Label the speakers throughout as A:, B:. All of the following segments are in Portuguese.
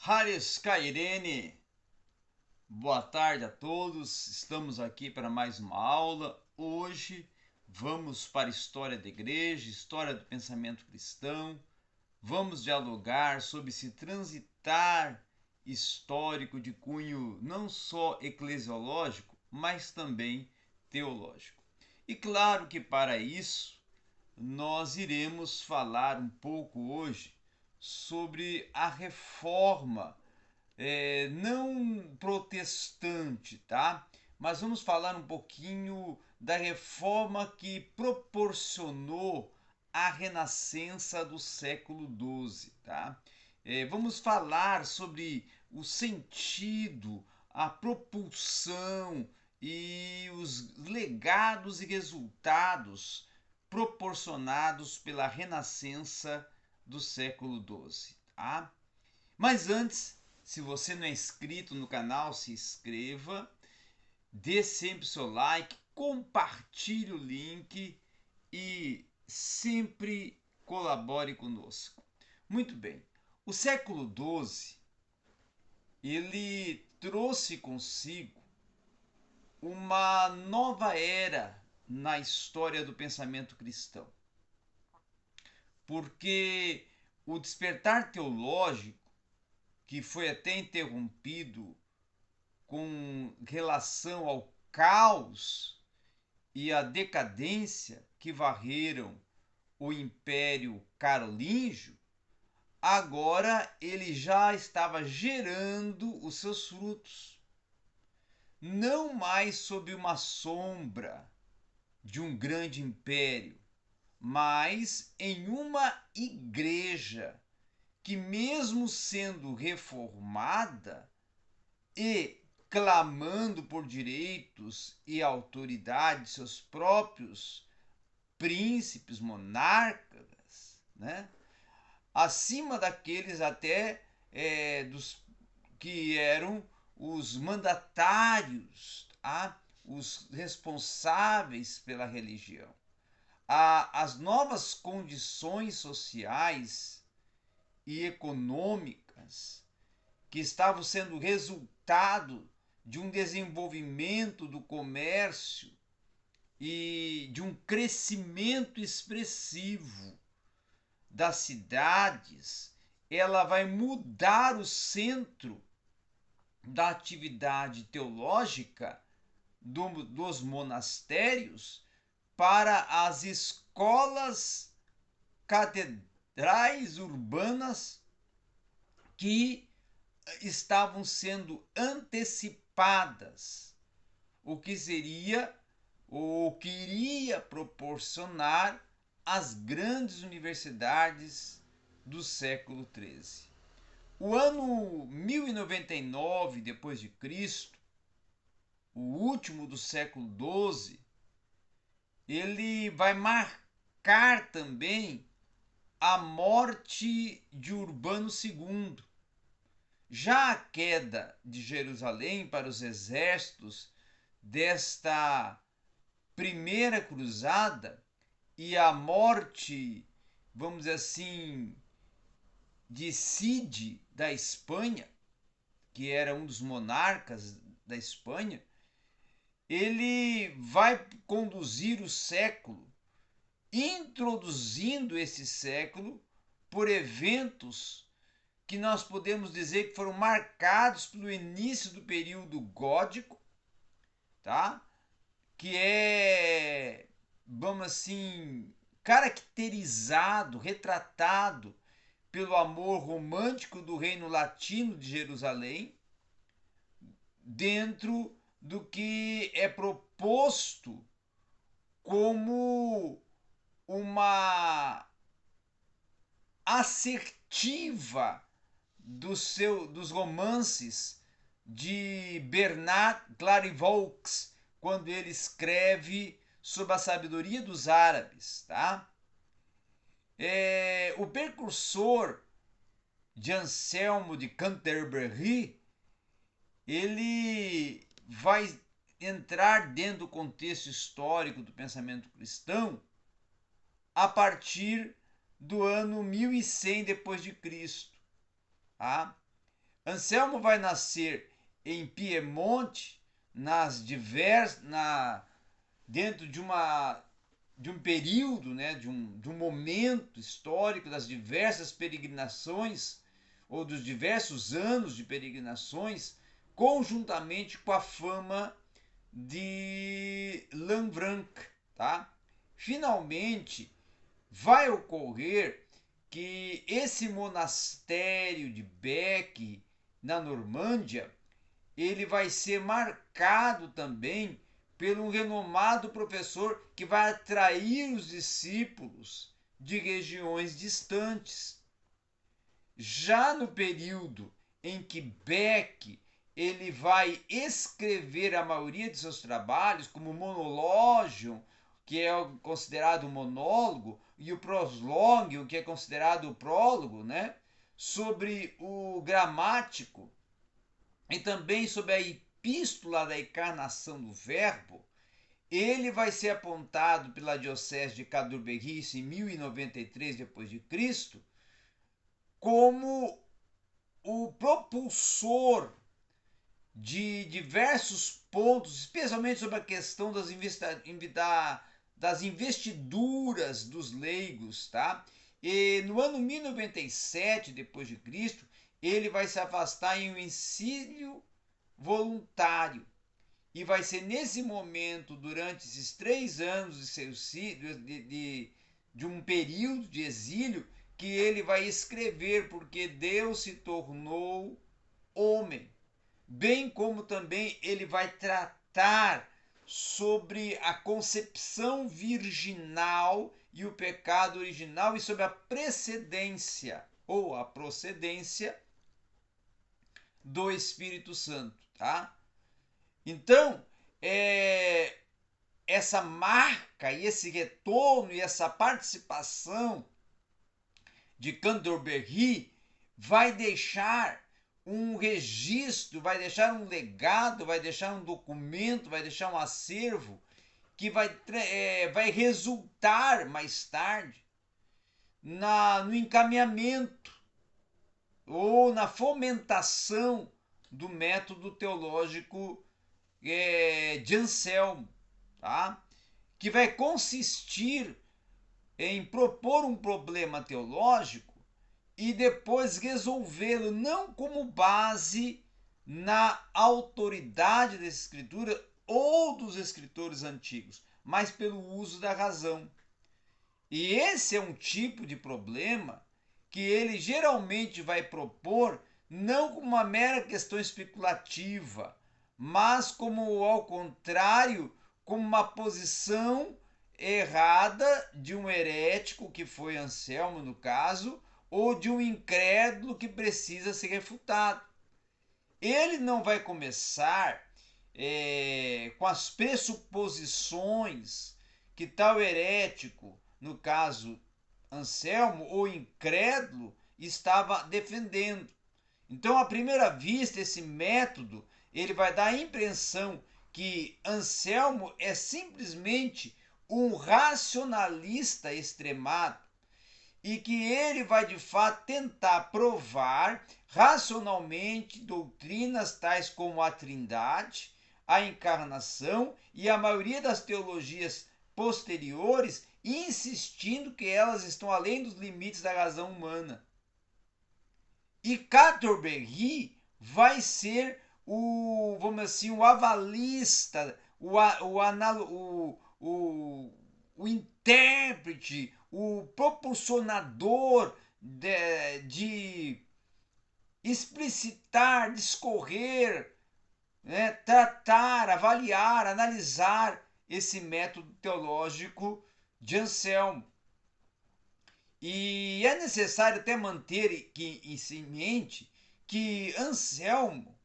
A: Haris Kairene, boa tarde a todos. Estamos aqui para mais uma aula. Hoje vamos para a história da igreja, história do pensamento cristão. Vamos dialogar sobre esse transitar histórico de cunho não só eclesiológico, mas também teológico. E claro que para isso nós iremos falar um pouco hoje sobre a reforma não protestante, tá? Mas vamos falar um pouquinho da reforma que proporcionou a renascença do século XII, tá? Vamos falar sobre o sentido, a propulsão e os legados e resultados proporcionados pela renascença do século XII, tá? Mas antes, se você não é inscrito no canal, se inscreva, dê sempre seu like, compartilhe o link e sempre colabore conosco. Muito bem, o século XII ele trouxe consigo uma nova era na história do pensamento cristão, porque o despertar teológico, que foi até interrompido com relação ao caos e à decadência que varreram o Império Carolíngio, agora ele já estava gerando os seus frutos, não mais sob uma sombra de um grande império, mas em uma igreja que, mesmo sendo reformada e clamando por direitos e autoridade de seus próprios príncipes, monarcas, né? Acima daqueles até dos que eram os mandatários, tá? Os responsáveis pela religião. As novas condições sociais e econômicas que estavam sendo resultado de um desenvolvimento do comércio e de um crescimento expressivo das cidades, ela vai mudar o centro da atividade teológica dos monastérios para as escolas catedrais urbanas que estavam sendo antecipadas, o que seria ou que iria proporcionar as grandes universidades do século XIII. O ano 1099 depois de Cristo, o último do século XII, ele vai marcar também a morte de Urbano II. Já a queda de Jerusalém para os exércitos desta primeira cruzada e a morte, vamos dizer assim, de Cid da Espanha, que era um dos monarcas da Espanha, ele vai conduzir o século, introduzindo esse século por eventos que nós podemos dizer que foram marcados pelo início do período gótico, tá? Que é, vamos assim, caracterizado, retratado pelo amor romântico do reino latino de Jerusalém, dentro do que é proposto como uma assertiva dos romances de Bernard Clairvaux, quando ele escreve sobre a sabedoria dos árabes, tá? O precursor de Anselmo de Canterbury, ele vai entrar dentro do contexto histórico do pensamento cristão a partir do ano 1100 depois de Cristo, tá? Anselmo vai nascer em Piemonte, dentro de um período, né, de um momento histórico das diversas peregrinações, ou dos diversos anos de peregrinações, conjuntamente com a fama de Lanvranc, tá? Finalmente, vai ocorrer que esse monastério de Bec, na Normândia, ele vai ser marcado também por um renomado professor que vai atrair os discípulos de regiões distantes. Já no período em que Beck ele vai escrever a maioria de seus trabalhos, como o Monologium, que é considerado monólogo, e o Proslógio, que é considerado o prólogo, né? Sobre o gramático e também sobre a epístola da encarnação do Verbo, ele vai ser apontado pela diocese de Cadurberris em 1093 d.C. como o propulsor de diversos pontos, especialmente sobre a questão das investiduras dos leigos, tá? E no ano 1097 d.C., ele vai se afastar em um exílio voluntário. E vai ser nesse momento, durante esses 3 anos de um período de exílio, que ele vai escrever Porque Deus se tornou homem. Bem como também ele vai tratar sobre a concepção virginal e o pecado original e sobre a precedência ou a procedência do Espírito Santo, tá? Então, essa marca e esse retorno e essa participação de Canterbury vai deixar um registro, vai deixar um legado, vai deixar um documento, vai deixar um acervo que vai resultar mais tarde no encaminhamento ou na fomentação do método teológico de Anselmo, tá? Que vai consistir em propor um problema teológico e depois resolvê-lo não como base na autoridade da escritura ou dos escritores antigos, mas pelo uso da razão. E esse é um tipo de problema que ele geralmente vai propor não como uma mera questão especulativa, mas como, ao contrário, como uma posição errada de um herético, que foi Anselmo no caso, ou de um incrédulo que precisa ser refutado. Ele não vai começar com as pressuposições que tal herético, no caso Anselmo, ou incrédulo, estava defendendo. Então, à primeira vista, esse método ele vai dar a impressão que Anselmo é simplesmente um racionalista extremado e que ele vai de fato tentar provar racionalmente doutrinas tais como a Trindade, a encarnação e a maioria das teologias posteriores, insistindo que elas estão além dos limites da razão humana. E Canterbury vai ser vamos dizer assim, o avalista, o intérprete, o proporcionador de explicitar, discorrer, né, tratar, avaliar, analisar esse método teológico de Anselmo. E é necessário até manter em mente que Anselmo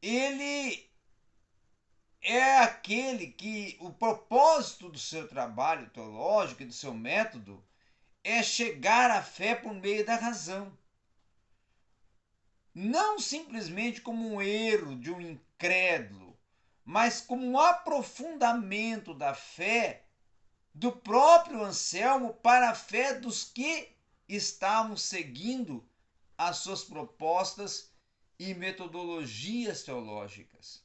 A: ele é aquele que o propósito do seu trabalho teológico e do seu método é chegar à fé por meio da razão. Não simplesmente como um erro de um incrédulo, mas como um aprofundamento da fé do próprio Anselmo para a fé dos que estavam seguindo as suas propostas e metodologias teológicas.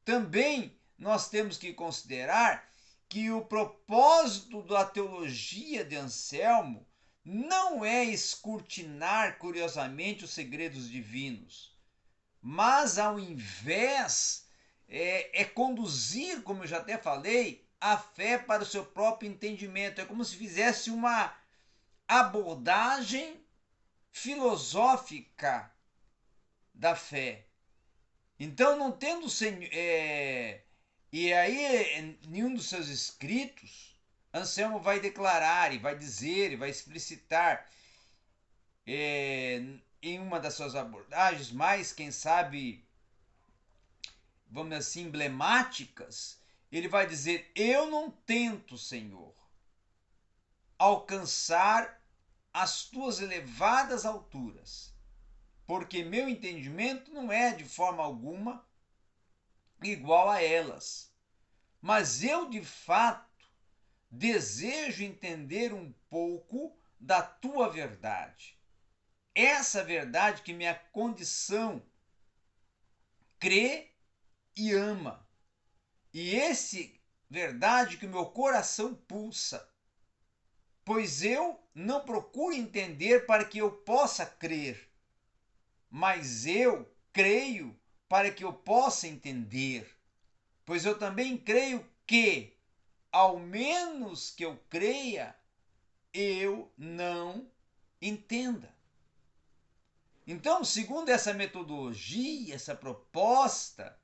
A: Também nós temos que considerar que o propósito da teologia de Anselmo não é escrutinar curiosamente os segredos divinos, mas ao invés é conduzir, como eu já até falei, a fé para o seu próprio entendimento. É como se fizesse uma abordagem filosófica da fé. Então, não tendo e aí, em nenhum dos seus escritos, Anselmo vai declarar, e vai dizer, e vai explicitar em uma das suas abordagens mais, quem sabe, vamos dizer assim, emblemáticas, ele vai dizer: eu não tento, Senhor, alcançar as tuas elevadas alturas, porque meu entendimento não é de forma alguma igual a elas. Mas eu, de fato, desejo entender um pouco da tua verdade. Essa verdade que minha condição crê e ama. E esse verdade que o meu coração pulsa. Pois eu não procuro entender para que eu possa crer, mas eu creio para que eu possa entender. Pois eu também creio que, ao menos que eu creia, eu não entenda. Então, segundo essa metodologia, essa proposta,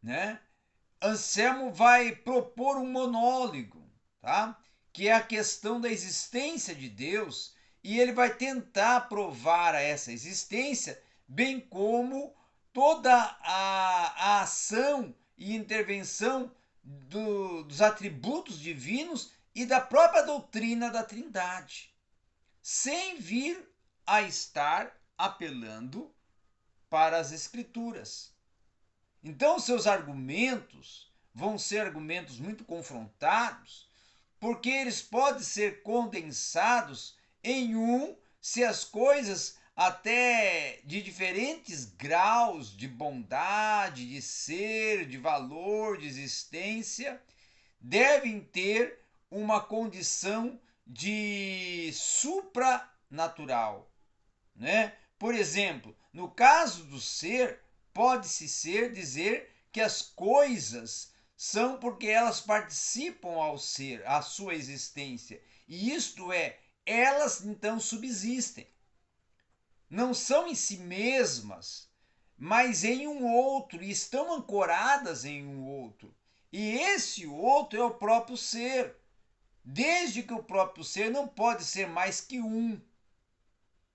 A: né, Anselmo vai propor um monólogo, tá? Que é a questão da existência de Deus, e ele vai tentar provar essa existência, bem como toda a ação e intervenção dos atributos divinos e da própria doutrina da Trindade, sem vir a estar apelando para as Escrituras. Então, seus argumentos vão ser argumentos muito confrontados, porque eles podem ser condensados em um se as coisas até de diferentes graus de bondade, de ser, de valor, de existência, devem ter uma condição de supranatural, né? Por exemplo, no caso do ser, pode-se dizer que as coisas são porque elas participam ao ser, à sua existência. E isto é, elas então subsistem. Não são em si mesmas, mas em um outro, e estão ancoradas em um outro. E esse outro é o próprio ser. Desde que o próprio ser não pode ser mais que um.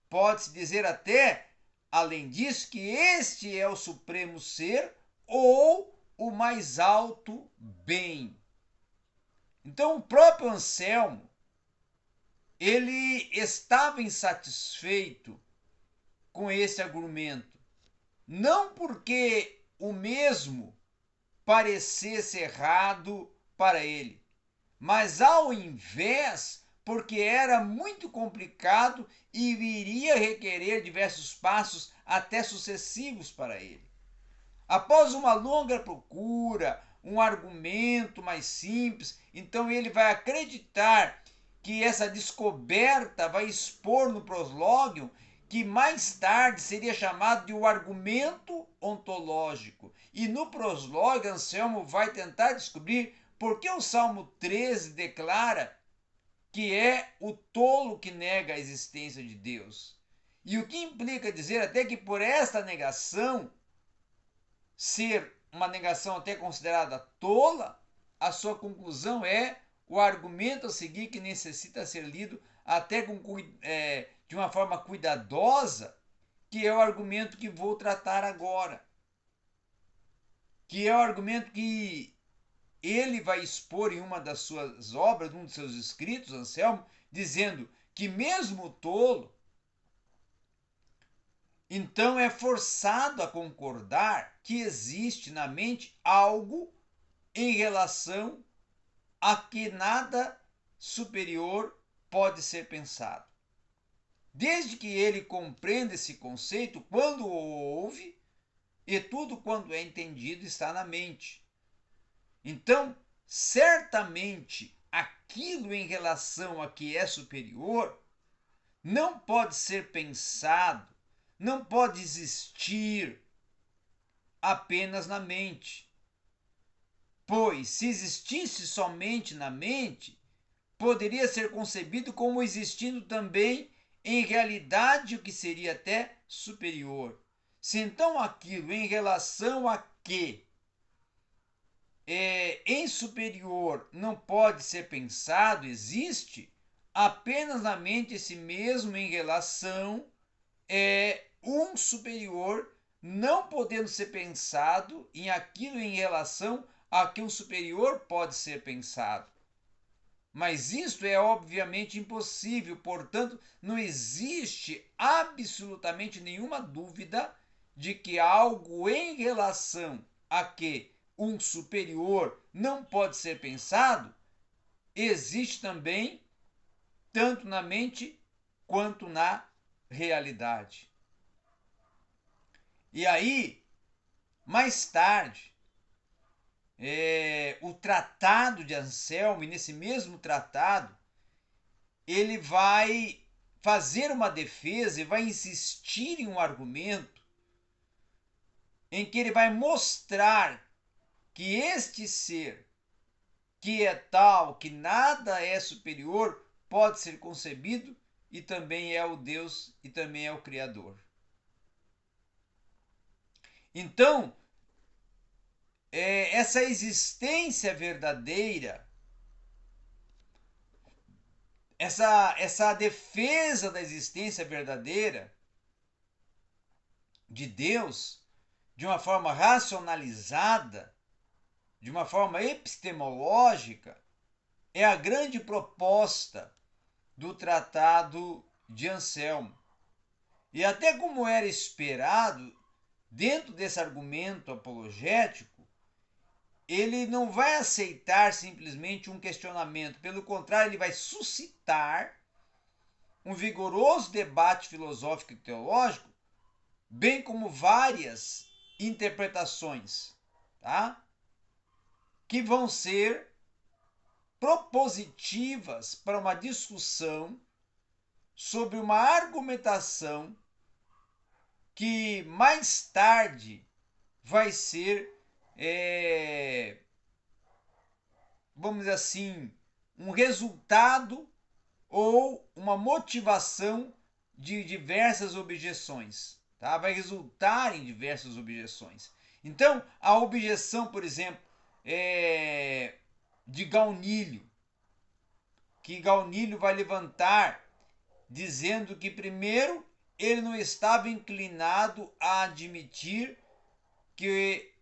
A: Pode-se dizer até, além disso, que este é o supremo ser ou o mais alto bem. Então, o próprio Anselmo, ele estava insatisfeito com esse argumento, não porque o mesmo parecesse errado para ele, mas ao invés, porque era muito complicado e iria requerer diversos passos até sucessivos para ele. Após uma longa procura, um argumento mais simples, então ele vai acreditar que essa descoberta vai expor no proslógio, que mais tarde seria chamado de o argumento ontológico. E no proslógio, Anselmo vai tentar descobrir por que o Salmo 13 declara que é o tolo que nega a existência de Deus. E o que implica dizer até que por esta negação, ser uma negação até considerada tola, a sua conclusão é o argumento a seguir, que necessita ser lido até de uma forma cuidadosa, que é o argumento que vou tratar agora. Que é o argumento que ele vai expor em uma das suas obras, num dos seus escritos, Anselmo, dizendo que mesmo o tolo, então é forçado a concordar que existe na mente algo em relação a que nada superior pode ser pensado. desde que ele compreenda esse conceito quando o ouve, e tudo quando é entendido está na mente. Então, certamente, aquilo em relação a que é superior não pode ser pensado, não pode existir apenas na mente. Pois, se existisse somente na mente, poderia ser concebido como existindo também em realidade o que seria até superior. Se então aquilo em relação a que em superior não pode ser pensado, existe, apenas na mente esse mesmo em relação um superior não podendo ser pensado em aquilo em relação a que um superior pode ser pensado. Mas isto é obviamente impossível, portanto, não existe absolutamente nenhuma dúvida de que algo em relação a que um superior não pode ser pensado, existe também tanto na mente quanto na realidade. E aí, mais tarde, o tratado de Anselmo, e nesse mesmo tratado, ele vai fazer uma defesa e vai insistir em um argumento em que ele vai mostrar que este ser, que é tal, que nada é superior, pode ser concebido e também é o Deus e também é o Criador. Então, essa existência verdadeira, essa defesa da existência verdadeira de Deus, de uma forma racionalizada, de uma forma epistemológica, é a grande proposta do Tratado de Anselmo. E até como era esperado, dentro desse argumento apologético, ele não vai aceitar simplesmente um questionamento, pelo contrário, ele vai suscitar um vigoroso debate filosófico e teológico, bem como várias interpretações, tá? Que vão ser propositivas para uma discussão sobre uma argumentação que mais tarde vai ser, vamos dizer assim, um resultado ou uma motivação de diversas objeções. Tá? Vai resultar em diversas objeções. Então, a objeção, por exemplo, de Gaunilho, que Gaunilho vai levantar dizendo que, primeiro, ele não estava inclinado a admitir que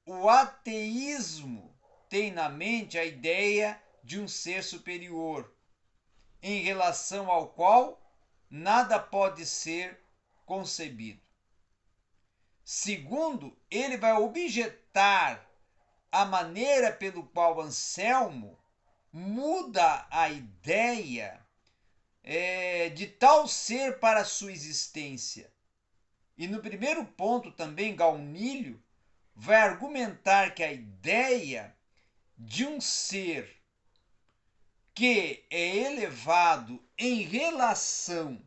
A: o ateísmo tem na mente a ideia de um ser superior, em relação ao qual nada pode ser concebido. Segundo, ele vai objetar a maneira pelo qual Anselmo muda a ideia de tal ser para a sua existência. E no primeiro ponto também Gaunilho vai argumentar que a ideia de um ser que é elevado em relação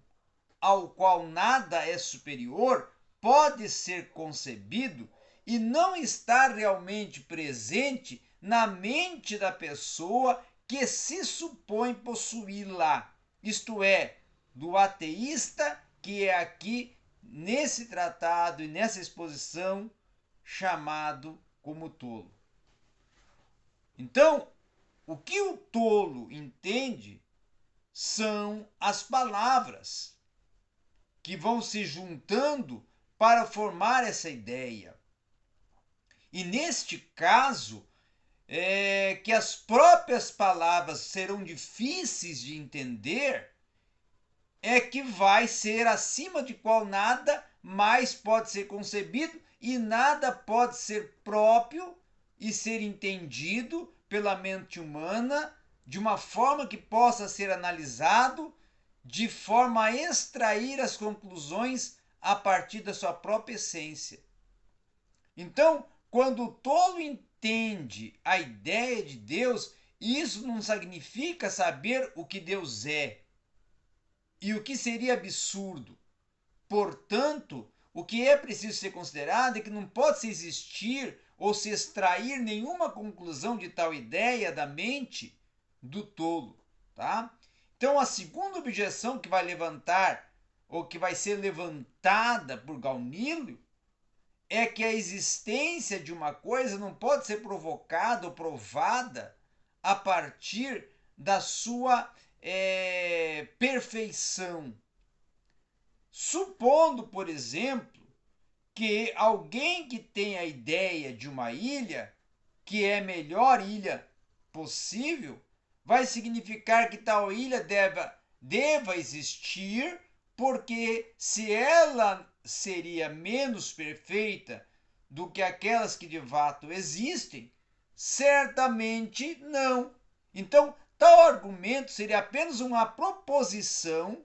A: ao qual nada é superior pode ser concebido e não está realmente presente na mente da pessoa que se supõe possuí-la, isto é, do ateísta que é aqui nesse tratado e nessa exposição chamado como tolo. Então, o que o tolo entende são as palavras que vão se juntando para formar essa ideia. E neste caso, que as próprias palavras serão difíceis de entender, é que vai ser acima de qual nada mais pode ser concebido e nada pode ser próprio e ser entendido pela mente humana de uma forma que possa ser analisado de forma a extrair as conclusões a partir da sua própria essência. Então, quando o tolo entende a ideia de Deus, isso não significa saber o que Deus é e o que seria absurdo. Portanto, o que é preciso ser considerado é que não pode se existir ou se extrair nenhuma conclusão de tal ideia da mente do tolo, tá? Então, a segunda objeção que vai levantar ou que vai ser levantada por Gaunilio é que a existência de uma coisa não pode ser provocada ou provada a partir da sua perfeição. Supondo, por exemplo, que alguém que tem a ideia de uma ilha, que é a melhor ilha possível, vai significar que tal ilha deva existir, porque se ela seria menos perfeita do que aquelas que de fato existem, certamente não. Então, tal argumento seria apenas uma proposição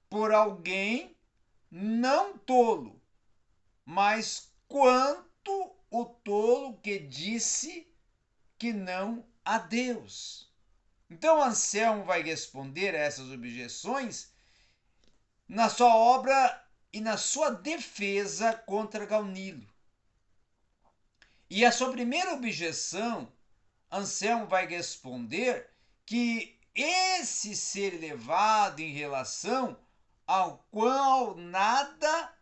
A: por alguém não tolo, mas quanto o tolo que disse que não a Deus. Então Anselmo vai responder a essas objeções na sua obra e na sua defesa contra Gaunilio. E a sua primeira objeção, Anselmo vai responder que esse ser elevado em relação ao qual nada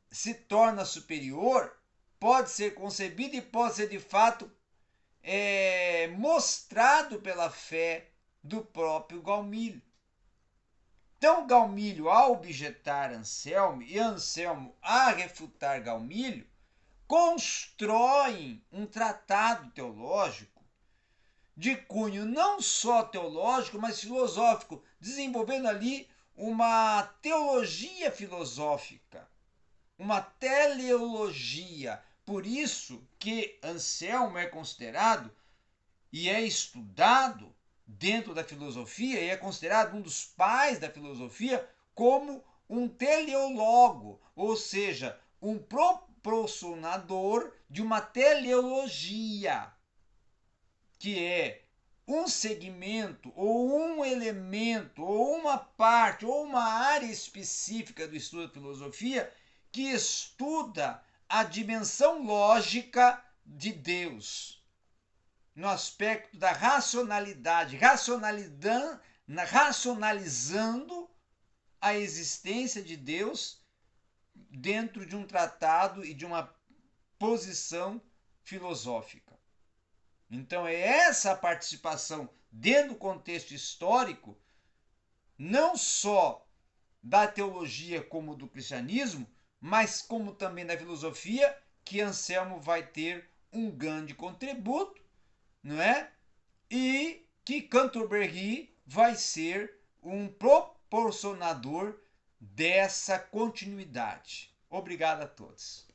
A: se torna superior pode ser concebido e pode ser de fato mostrado pela fé do próprio Gaunilio. Então, Gaunilio, ao objetar Anselmo e Anselmo a refutar Gaunilio, constroem um tratado teológico de cunho não só teológico, mas filosófico, desenvolvendo ali uma teologia filosófica, uma teleologia. Por isso que Anselmo é considerado e é estudado dentro da filosofia e é considerado um dos pais da filosofia como um teleólogo, ou seja, um proporcionador de uma teleologia, que é um segmento ou um elemento ou uma parte ou uma área específica do estudo da filosofia que estuda a dimensão lógica de Deus no aspecto da racionalidade, racionalizando a existência de Deus dentro de um tratado e de uma posição filosófica. Então é essa participação dentro do contexto histórico, não só da teologia como do cristianismo, mas como também da filosofia, que Anselmo vai ter um grande contributo, não é? E que Cantorbéry vai ser um proporcionador dessa continuidade. Obrigado a todos.